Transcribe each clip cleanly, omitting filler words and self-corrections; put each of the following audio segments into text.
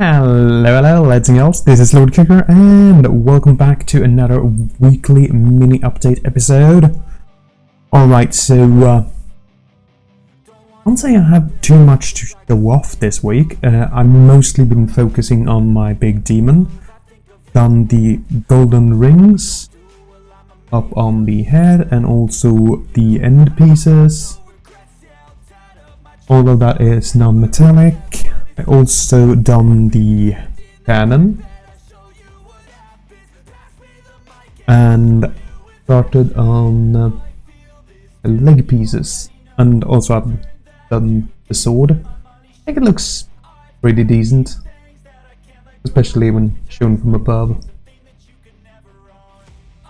Hello, lads and girls, this is Lord Kicker, and welcome back to another weekly mini update episode. Alright, so, I can't say I have too much to show off this week. I've mostly been focusing on my big demon. Done the golden rings up on the head and also the end pieces. All of that is non-metallic. I also done the cannon and started on the leg pieces, and also I've done the sword. I think it looks pretty decent, especially when shown from above,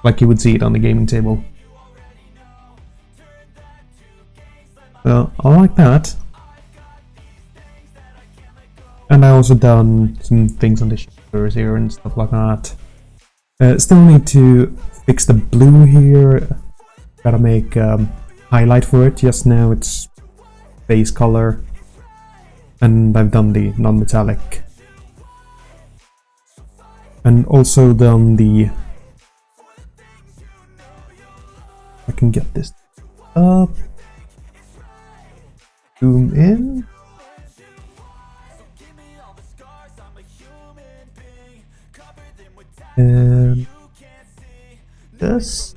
like you would see it on the gaming table. So I like that. And I also done some things on the shoulders here and stuff like that. Still need to fix the blue here. Gotta make highlight for it. Just now it's base color. And I've done the non-metallic. And also done the... I can get this up. Zoom in. And this.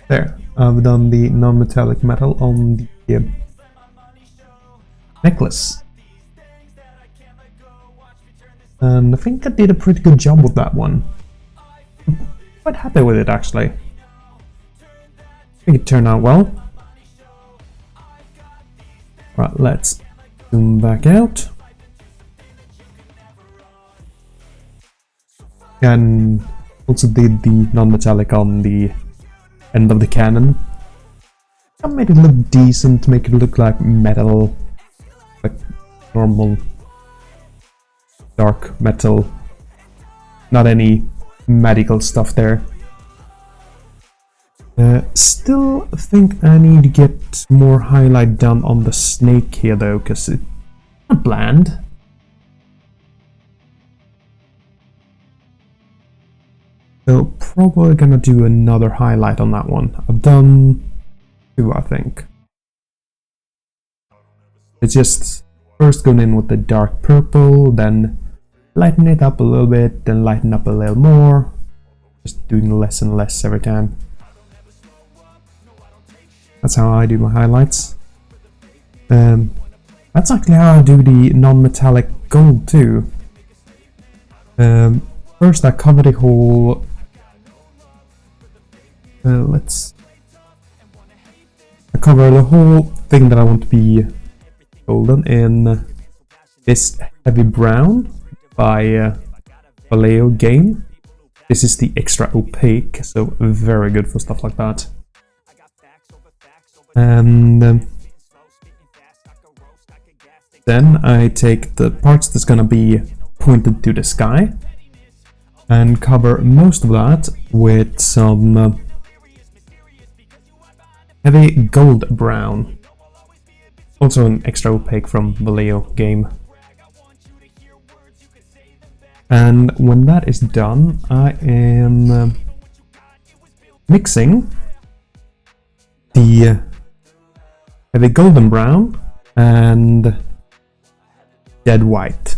There, I've done the non-metallic metal on the necklace. And I think I did a pretty good job with that one. I'm quite happy with it actually. I think it turned out well. Right, let's zoom back out. And also did the non-metallic on the end of the cannon. I made it look decent, make it look like metal, like normal dark metal, not any medical stuff there. Still think I need to get more highlight done on the snake here though, because it's not bland. So probably gonna do another highlight on that one. I've done two, I think. It's just first going in with the dark purple, then lighten it up a little bit, then lighten up a little more. Just doing less and less every time. That's how I do my highlights. That's actually how I do the non-metallic gold too. First I cover the whole... I cover the whole thing that I want to be golden in this heavy brown by Vallejo game. This is the extra opaque, so very good for stuff like that. And then I take the parts that's gonna be pointed to the sky and cover most of that with some heavy gold brown. Also an extra opaque from Vallejo game. And when that is done, I am mixing the heavy golden brown and dead white.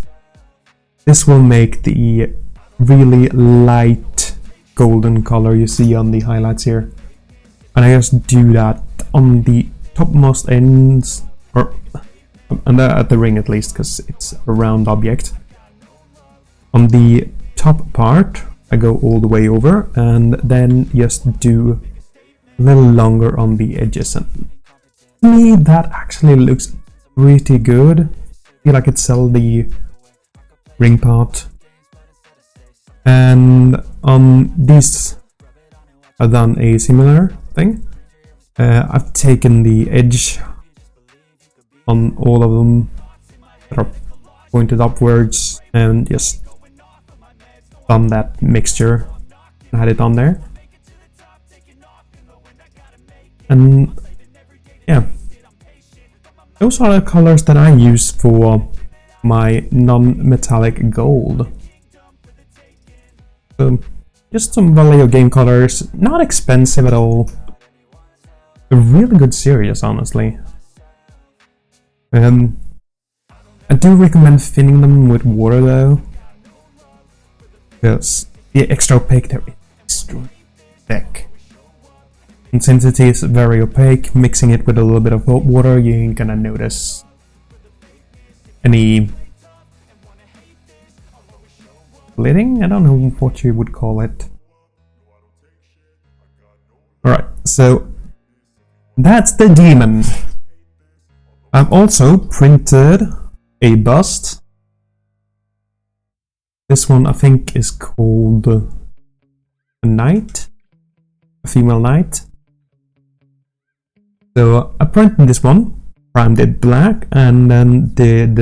This will make the really light golden color you see on the highlights here. And I just do that on the topmost ends, or at the ring at least, because it's a round object. On the top part, I go all the way over and then just do a little longer on the edges. And to me, that actually looks pretty good. I feel like it's all the ring part. And on these, I've done a similar thing. I've taken the edge on all of them that are pointed upwards and just done that mixture and had it on there. And yeah, those are the colors that I use for my non-metallic gold. So, just some Vallejo game colors, not expensive at all. A really good series, honestly. I do recommend thinning them with water though, because the extra opaque there is extremely thick. And since it is very opaque, mixing it with a little bit of water, you ain't gonna notice any splitting? I don't know what you would call it. Alright, so that's the demon. I've also printed a bust. This one I think is called a knight, a female knight. So I printed this one, primed it black, and then did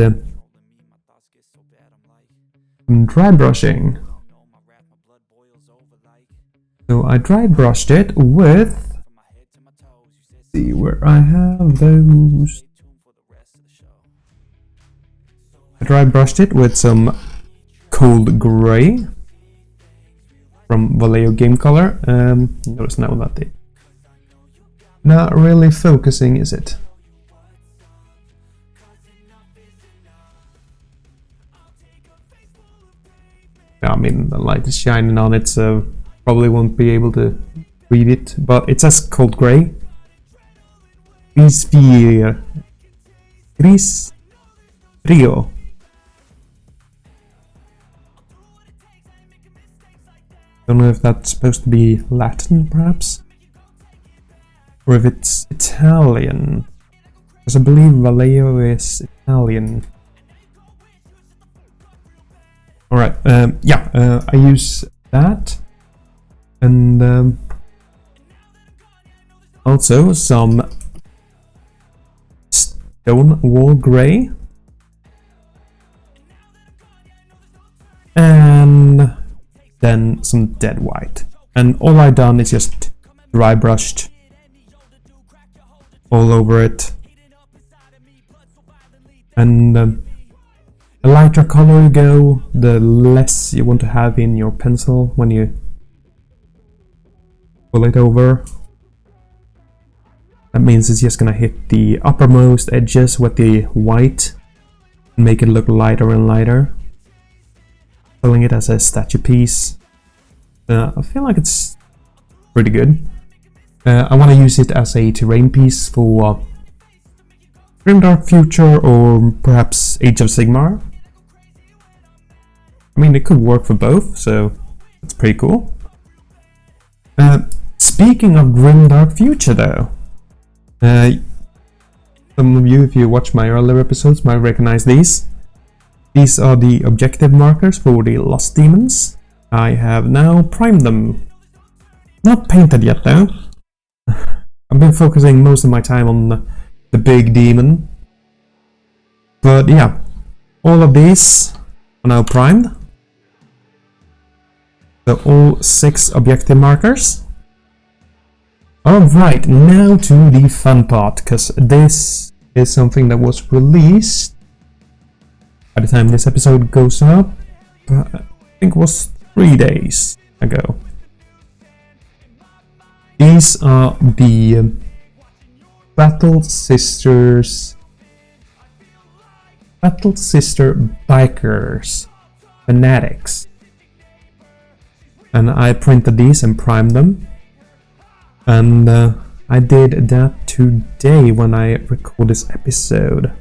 some dry brushing. So I dry brushed it with, let's see where I have those. I dry brushed it with some cold gray from Vallejo Game Color. Notice now that it not really focusing, is it? Yeah, I mean the light is shining on it, so probably won't be able to read it. But it says cold gray. Gris Rio. Don't know if that's supposed to be Latin, perhaps, or if it's Italian, because I believe Vallejo is Italian. Alright, I use that, and also some stone wall gray, and then some dead white. And all I've done is just dry brushed all over it. And the lighter color you go, the less you want to have in your pencil when you pull it over. That means it's just gonna hit the uppermost edges with the white and make it look lighter and lighter. Filling it as a statue piece. I feel like it's pretty good. I want to use it as a terrain piece for Grimdark Future or perhaps Age of Sigmar. I mean, it could work for both, so that's pretty cool. Speaking of Grimdark Future though, some of you, if you watch my earlier episodes, might recognize these. These are the objective markers for the Lost Demons. I have now primed them. Not painted yet though. I've been focusing most of my time on the big demon. But yeah, all of these are now primed. So all 6 objective markers. Alright, now to the fun part, because this is something that was released by the time this episode goes up. I think it was 3 days ago. These are the Battle Sister Bikers Fanatics. And I printed these and primed them. And I did that today when I record this episode.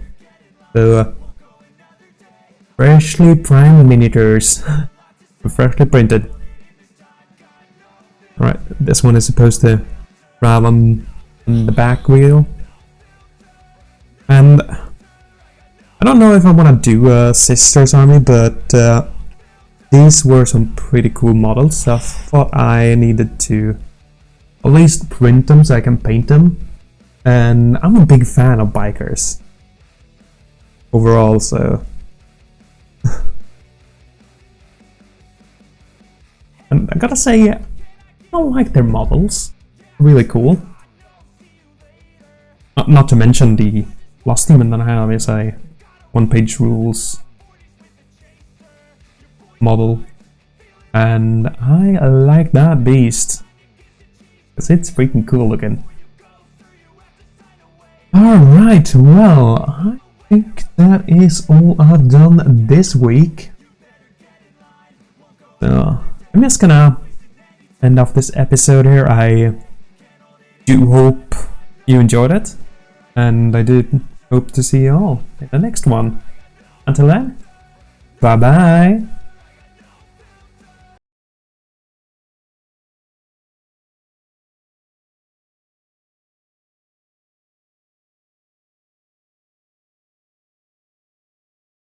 So freshly primed miniatures. Freshly printed. Alright, this one is supposed to grab on the back wheel. And I don't know if I want to do a Sisters Army, but these were some pretty cool models, so I thought I needed to at least print them so I can paint them. And I'm a big fan of bikers overall, so and I gotta say, I don't like their models. Really cool. Not to mention the last theme that I have is a one-page rules model, and I like that beast because it's freaking cool looking. Alright, well, I think that is all I've done this week. So I'm just gonna end off this episode here. I do hope you enjoyed it, and I do hope to see you all in the next one. Until then, bye bye!